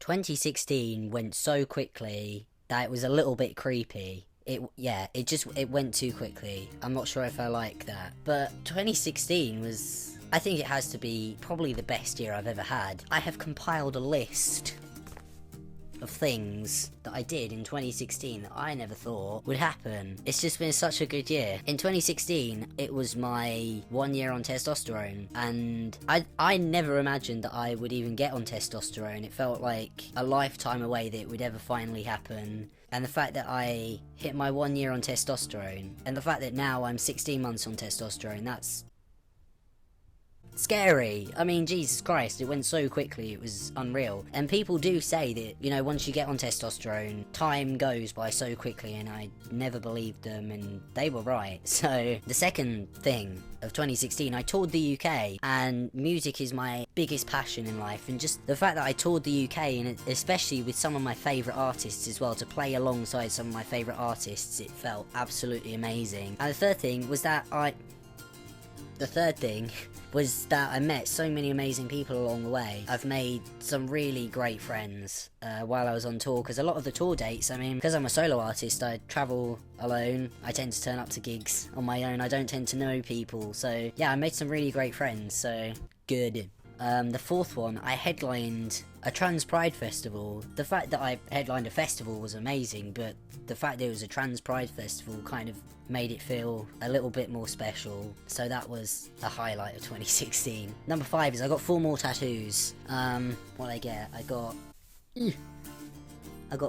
2016 went so quickly that it was a little bit creepy. It went too quickly. I'm not sure if I like that. But 2016 was, I think it has to be probably the best year I've ever had. I have compiled a list of things that I did in 2016 that I never thought would happen. It's just been such a good year. In 2016, it was my 1 year on testosterone, and I never imagined that I would even get on testosterone. It felt like a lifetime away that it would ever finally happen. And the fact that I hit my 1 year on testosterone, and the fact that now I'm 16 months on testosterone, that's scary. I mean, Jesus Christ, it went so quickly, it was unreal. And people do say that, you know, once you get on testosterone, time goes by so quickly, and I never believed them, and they were right. So, the second thing of 2016, I toured the UK, and music is my biggest passion in life, and just the fact that I toured the UK, and especially with some of my favourite artists as well, to play alongside some of my favourite artists, it felt absolutely amazing. And the third thing was that I met so many amazing people along the way. I've made some really great friends while I was on tour, because a lot of the tour dates, I mean, because I'm a solo artist, I travel alone. I tend to turn up to gigs on my own. I don't tend to know people. So yeah, I made some really great friends, so good. The fourth one, I headlined a trans pride festival. The fact that I headlined a festival was amazing, but the fact that it was a trans pride festival kind of made it feel a little bit more special. So that was a highlight of 2016. Number 5 is I got 4 more tattoos. What did I get? I got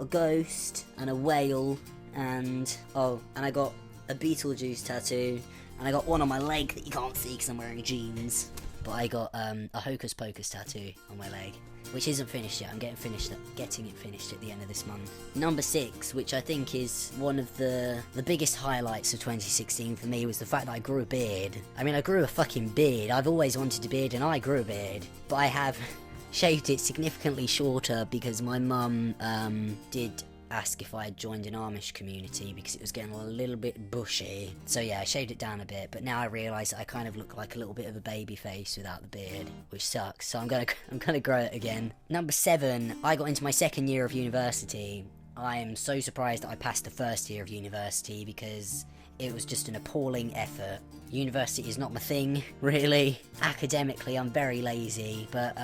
a ghost and a whale, and I got a Beetlejuice tattoo, and I got one on my leg that you can't see because I'm wearing jeans. But I got a Hocus Pocus tattoo on my leg, which isn't finished yet. I'm getting it finished at the end of this month. Number 6, which I think is one of the biggest highlights of 2016 for me, was the fact that I grew a beard. I mean, I grew a fucking beard. I've always wanted a beard, and I grew a beard. But I have shaved it significantly shorter because my mum did ask if I had joined an Amish community because it was getting a little bit bushy. So yeah, I shaved it down a bit, but now I realise that I kind of look like a little bit of a baby face without the beard, which sucks. So I'm gonna grow it again. Number 7, I got into my second year of university. I am so surprised that I passed the first year of university because it was just an appalling effort. University is not my thing, really. Academically, I'm very lazy, but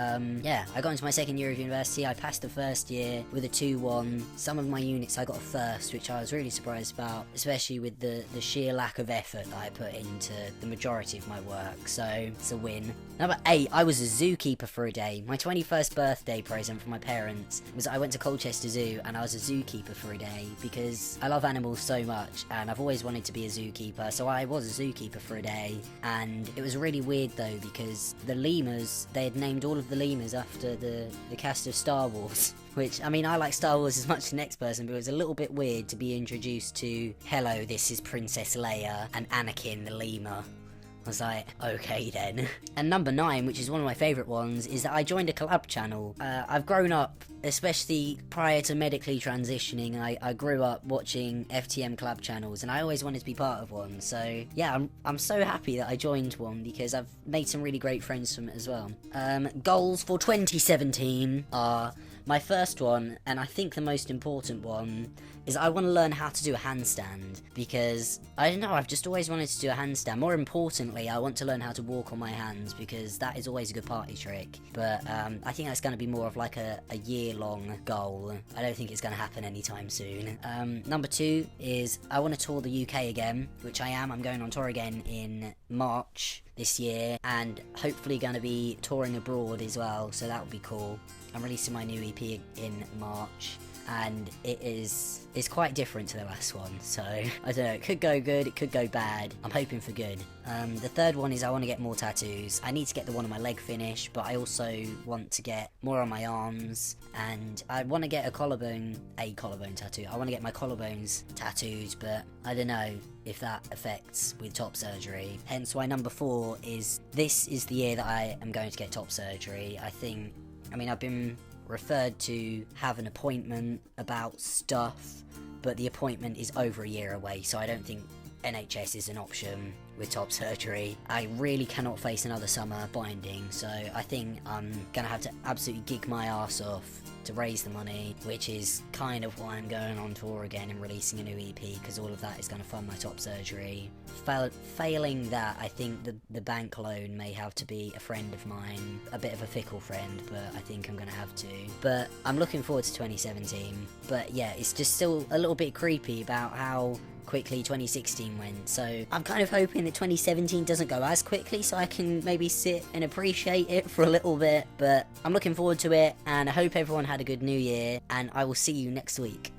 yeah, I got into my second year of university. I passed the first year with a 2-1. Some of my units I got a first, which I was really surprised about, especially with the sheer lack of effort that I put into the majority of my work, so it's a win. Number 8, I was a zookeeper for a day. My 21st birthday present from my parents was I went to Colchester Zoo and I was a zookeeper for a day because I love animals so much and I've always wanted to be a zookeeper, so I was a zookeeper for a day. And it was really weird though because the lemurs, they had named all of the lemurs after the cast of Star Wars, which, I mean, I like Star Wars as much as the next person, but it was a little bit weird to be introduced to, hello, this is Princess Leia and Anakin the lemur. I was like, okay then. And number 9, which is one of my favourite ones, is that I joined a collab channel. I've grown up, especially prior to medically transitioning, I grew up watching FTM collab channels, and I always wanted to be part of one. So yeah, I'm so happy that I joined one because I've made some really great friends from it as well. Goals for 2017 are, my first one, and I think the most important one, is I want to learn how to do a handstand, because, I don't know, I've just always wanted to do a handstand. More importantly, I want to learn how to walk on my hands, because that is always a good party trick. But I think that's going to be more of like a year-long goal. I don't think it's going to happen anytime soon. Number 2 is I want to tour the UK again, which I am. I'm going on tour again in March this year, and hopefully going to be touring abroad as well, so that would be cool. I'm releasing my new EP in March, and it's quite different to the last one, so I don't know, it could go good, it could go bad. I'm hoping for good. The third one is I want to get more tattoos. I need to get the one on my leg finished, but I also want to get more on my arms, and I want to get a collarbone tattoo. I want to get my collarbones tattoos, but I don't know if that affects with top surgery. Hence why number 4 is, this is the year that I am going to get top surgery. I mean, I've been referred to have an appointment about stuff, but the appointment is over a year away, so I don't think NHS is an option with top surgery. I really cannot face another summer binding, so I think I'm gonna have to absolutely gig my ass off to raise the money, which is kind of why I'm going on tour again and releasing a new EP, because all of that is going to fund my top surgery. Failing that, I think the bank loan may have to be a friend of mine, a bit of a fickle friend, but I think I'm going to have to. But I'm looking forward to 2017. But yeah, it's just still a little bit creepy about how quickly 2016 went, so I'm kind of hoping that 2017 doesn't go as quickly, so I can maybe sit and appreciate it for a little bit. But I'm looking forward to it, and I hope everyone had a good new year, and I will see you next week.